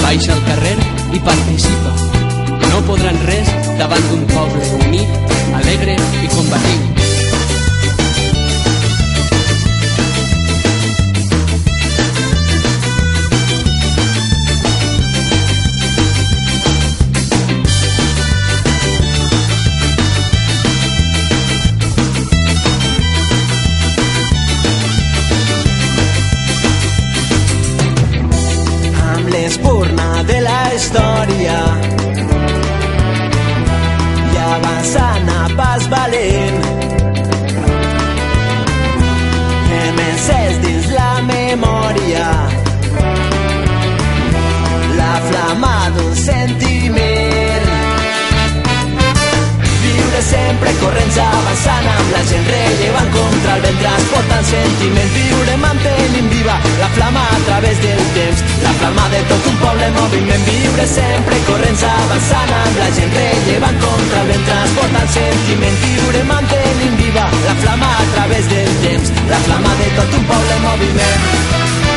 Baixa al carrer i participa. No podran res davant d'un poble unit, alegre i combatiu. L'espurna de la història i avançant a pas valent, hem encès dins la memòria la flama d'un sentiment. Viure sempre corrents avançant amb la gent rellevant contra el vent transportant sentiment. Viure mantenint viva la flama a través del temps, la flama de tot un poble en moviment. Viure sempre corrents avançant amb la gent rellevant contra el vent transportant sentiment. Viure mantenint viva la flama a través del temps, la flama de tot un poble en moviment.